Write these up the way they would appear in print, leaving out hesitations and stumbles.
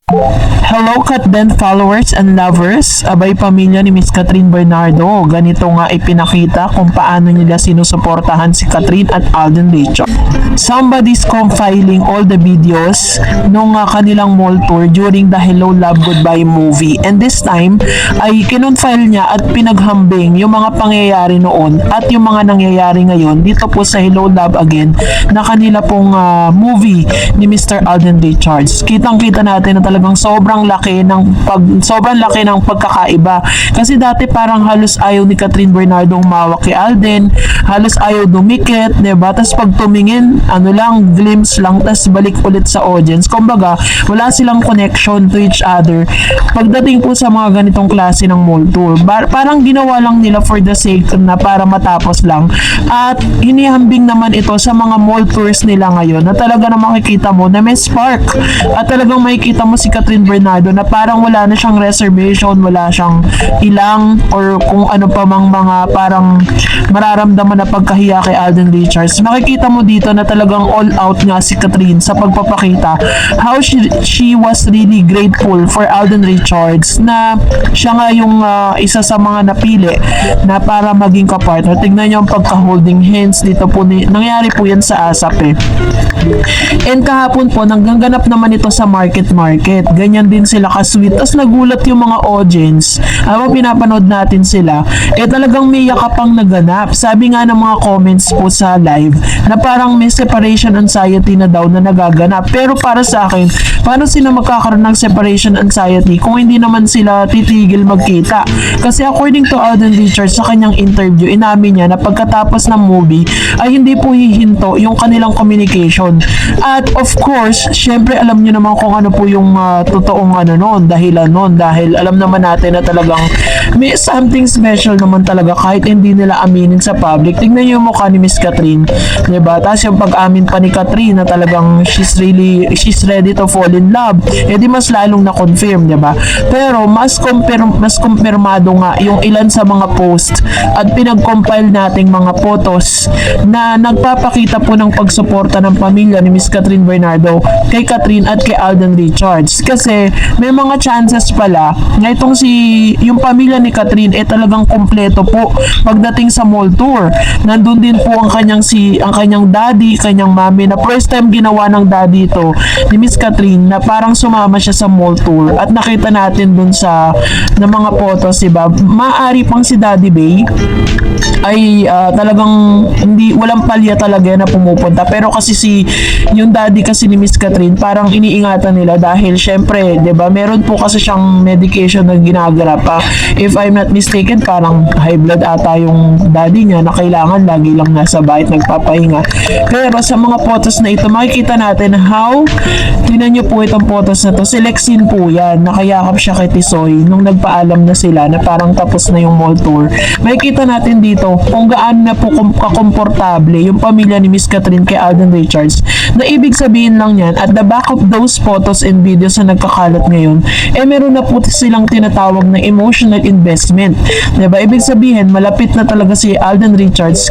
Hello Katden followers and lovers, abay pamilya ni Miss Catherine Bernardo. Ganito nga ipinakita kung paano nila sinusuportahan si Catherine at Alden Richard. Somebody's compiling all the videos nung kanilang mall tour during the Hello Love Goodbye movie. And this time ay kinonfile niya at pinaghambing yung mga pangyayari noon at yung mga nangyayari ngayon dito po sa Hello Love Again na kanila pong movie ni Mr. Alden Richards. Kitang-kita natin na talagang sobrang laki ng pagkakaiba. Kasi dati parang halos ayaw ni Catherine Bernardo humawak kay Alden, halos ayaw dumikit, 'di ba? Tapos pag tumingin, ano lang, glimpse lang, tapos balik ulit sa audience. Kumbaga, wala silang connection to each other. Pagdating po sa mga ganitong klase ng mall tour, parang ginawa lang nila for the sake na para matapos lang. At hinihambing naman ito sa mga mall tours nila ngayon na talaga na makikita mo na may spark. At talagang makikita mo si Catherine Bernardo na parang wala na siyang reservation, wala siyang ilang or kung ano pa mang mga parang mararamdaman na pagkahiya kay Alden Richards. Makikita mo dito na talagang all out nga si Catherine sa pagpapakita how she was really grateful for Alden Richards na siya nga yung isa sa mga napili na para maging kapartner. Tignan niyo ang pagka-holding hands dito po, nangyari po yan sa ASAP eh. And kahapon po, nangganganap naman ito sa market. Ganyan din sila ka-sweet. Tapos nagulat yung mga audience. Habang pinapanood natin sila, talagang may yakapang naganap. Sabi nga ng mga comments po sa live, na parang may separation anxiety na daw na nagaganap. Pero para sa akin, paano sila magkakaroon ng separation anxiety kung hindi naman sila titigil magkita? Kasi according to Alden Richards sa kanyang interview, inamin niya na pagkatapos ng movie, ay hindi po hihinto yung kanilang communication. At of course, syempre alam niyo naman kung ano po yung totoong dahilan noon, dahil alam naman natin na talagang may something special naman talaga kahit hindi nila aminin sa public. Tingnan niyo yung mukha ni Miss Catherine, diba? Tapos yung pag-amin pa ni Catherine na talagang she's ready to fall in love, di mas lalong na-confirm, diba? Pero mas kumpirmado nga yung ilan sa mga post at pinag-compile nating mga photos na nagpapakita po ng pagsuporta ng pamilya ni Miss Catherine Bernardo kay Catherine at kay Alden Richards. Kasi may mga chances pala na yung pamilya ni Catherine talagang kompleto po pagdating sa mall tour. Nandun din po ang kanyang daddy, kanyang mami, na first time ginawa ng daddy ito ni Miss Catherine na parang sumama siya sa mall tour at nakita natin dun sa mga photos, diba? Maaari pang si Daddy Bay ay talagang walang palya talaga na pumupunta, pero kasi yung daddy kasi ni Miss Catherine parang iniingatan nila dahil syempre, 'di ba, meron po kasi siyang medication na ginaganap pa. If I'm not mistaken, parang high blood ata yung daddy niya na kailangan lagi lang nasa bahay nagpapahinga. Pero sa mga photos na ito, makikita natin how, tingnan niyo po itong photos na to, si Lexine po yan, nakayakap siya kay Tisoy nung nagpaalam na sila na parang tapos na yung mall tour. Makikita natin dito kung gaano na po kakomportable yung pamilya ni Miss Catherine kay Alden Richards, na ibig sabihin lang yan, at the back of those photos and videos na nagkakalat ngayon, meron na po silang tinatawag na emotional investment, diba? Ibig sabihin, malapit na talaga si Alden Richards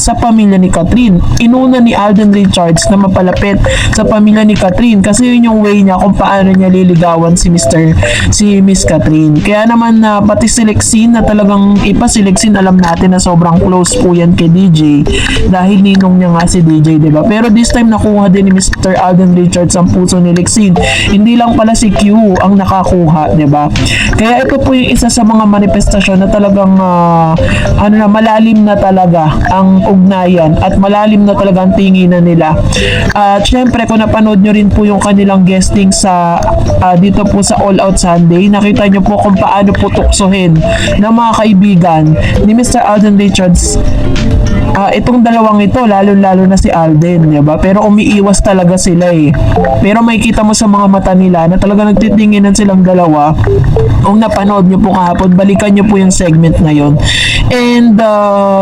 sa pamilya ni Catherine. Inuna ni Alden Richards na mapalapit sa pamilya ni Catherine kasi yun yung way niya kung paano niya liligawan si Miss Catherine. Kaya naman pati si Lexine na talagang si Lexine alam natin na sobrang close po yan kay DJ dahil ninong niya nga si DJ, diba? Pero this time nakuha din ni Mr. Alden Richards ang puso ni Lexine. Hindi lang pala si Q ang nakakuha, diba? Kaya ito po yung isa sa mga manifestasyon na talagang malalim na talaga ang ugnayan at malalim na talaga ang tinginan nila. At syempre kung napanood nyo rin po yung kanilang guesting sa dito po sa All Out Sunday, nakita nyo po kung paano po tuksohin ng mga kaibigan ni Mr. Alden Richards itong dalawang ito, lalo na si Alden, diba? Pero umiiwas talaga sila eh. Pero makikita mo sa mga mata nila na talaga nagtitinginan silang dalawa. Kung napanood nyo po kahapon, balikan nyo po yung segment na yon. And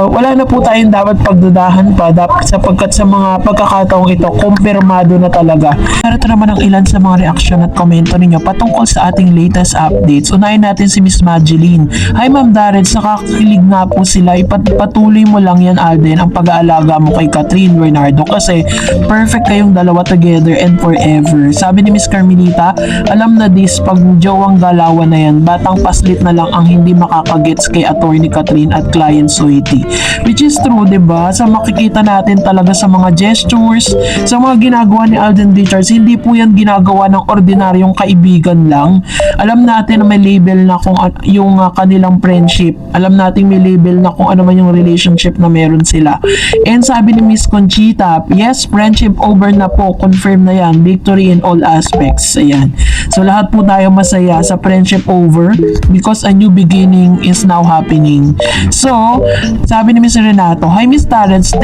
wala na po tayong dapat pagdudahan pa sapagkat sa mga pagkakataong ito, kumpirmado na talaga. Narito naman ang ilan sa mga reaksyon at komento ninyo patungkol sa ating latest updates. Unahin natin si Miss Mageline. Hi Ma'am Darren, nakakilig nga po sila. Ipatuloy mo lang yan, Alden. din ang pag-aalaga mo kay Catherine Bernardo kasi perfect kayong dalawa together and forever. Sabi ni Miss Carmelita, alam na this, pag jowang galawan na yan, batang paslit na lang ang hindi makakagets kay attorney Catherine at client Sweetie. Which is true, diba? Sa makikita natin talaga sa mga gestures, sa mga ginagawa ni Alden Richards, hindi po yan ginagawa ng ordinaryong kaibigan lang. Alam natin na may label na kung yung kanilang friendship. Alam natin may label na kung ano man yung relationship na meron sila. And sabi ni Miss Conchita, yes, friendship over na po. Confirm na yan. Victory in all aspects. Ayan. So lahat po tayo masaya sa friendship over because a new beginning is now happening. So, sabi ni Miss Renato, hi Miss Talents,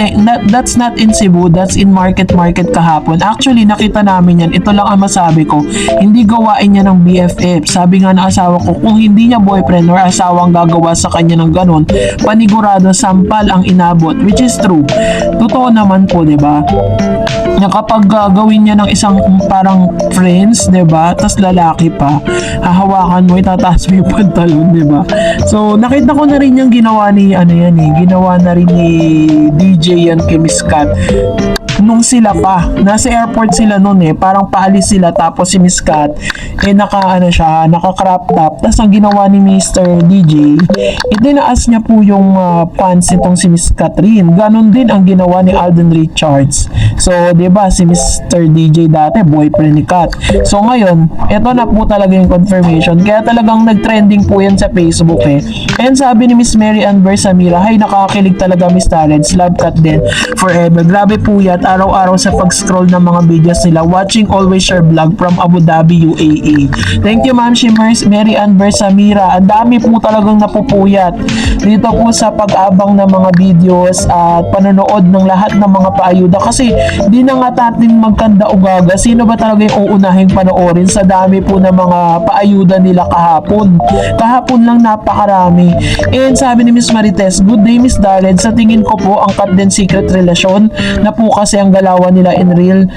that's not in Cebu, that's in Market kahapon. Actually, nakita namin yan. Ito lang ang masabi ko. Hindi gawain niya ng BFF. Sabi nga ng asawa ko, kung hindi niya boyfriend or asawang gagawa sa kanya ng ganun, panigurado sampal ang inabot, which is true. Totoo naman po, diba? Na kapag gawin niya ng isang parang friends, 'di ba? Tas lalaki pa, hahawakan mo, itataas mo yung pantalon, 'di ba? So, nakita ko na rin yung ginawa ni ginawa na rin ni DJ yan kay Miss Kat. Nung sila pa, nasa airport sila noon parang paalis sila tapos si Miss Kat naka crop top. Tapos ang ginawa ni Mr. DJ, itinaas niya po yung pants nitong si Miss Catherine. Ganon din ang ginawa ni Alden Richards. So, 'di ba, si Mr. DJ dati boyfriend ni Kat. So ngayon, eto na po talaga yung confirmation. Kaya talagang nag-trending po yan sa Facebook And sabi ni Miss Mary Ann Bersamira, hay, nakakakilig talaga Miss Talents. Love Kat din forever. Grabe po yan. Araw-araw sa pag-scroll ng mga videos nila. Watching always your vlog from Abu Dhabi, UAE. Thank you, Ma'am Shimmers, Mary Ann Bersamira. Ang dami po talagang napupuyat dito po sa pag-abang ng mga videos at panonood ng lahat ng mga paayuda. Kasi di na nga natin magkanda ugaga. Sino ba talaga yung uunahing panoorin sa dami po ng mga paayuda nila kahapon? Kahapon lang napakarami. And sabi ni Miss Marites, good day Miss Darlene. Sa tingin ko po, ang cut din secret relasyon na po kasi ang galawan nila in real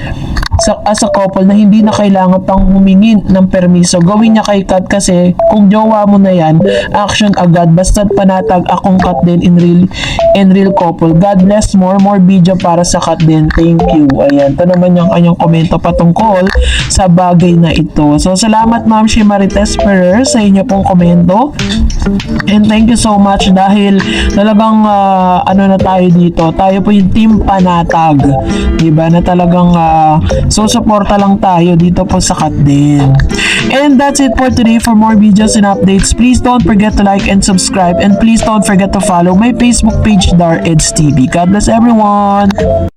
as a couple na hindi na kailangan pang humingin ng permiso. Gawin niya kay Kat kasi kung jowa mo na yan, action agad. Basta't panatag akong Kat din in real couple. God bless, more video para sa Kat din. Thank you. Ayan, ito naman yung kanyang komento patungkol sa bagay na ito. So, salamat Ma'am Shimarites Ferrer sa inyo pong komento. And thank you so much dahil talagang na tayo dito. Tayo po yung team panatag. Diba? Na talagang so, suporta lang tayo dito po sa Kat din. And that's it for today. For more videos and updates, please don't forget to like and subscribe. And please don't forget to follow my Facebook page, Dar Eds TV. God bless everyone!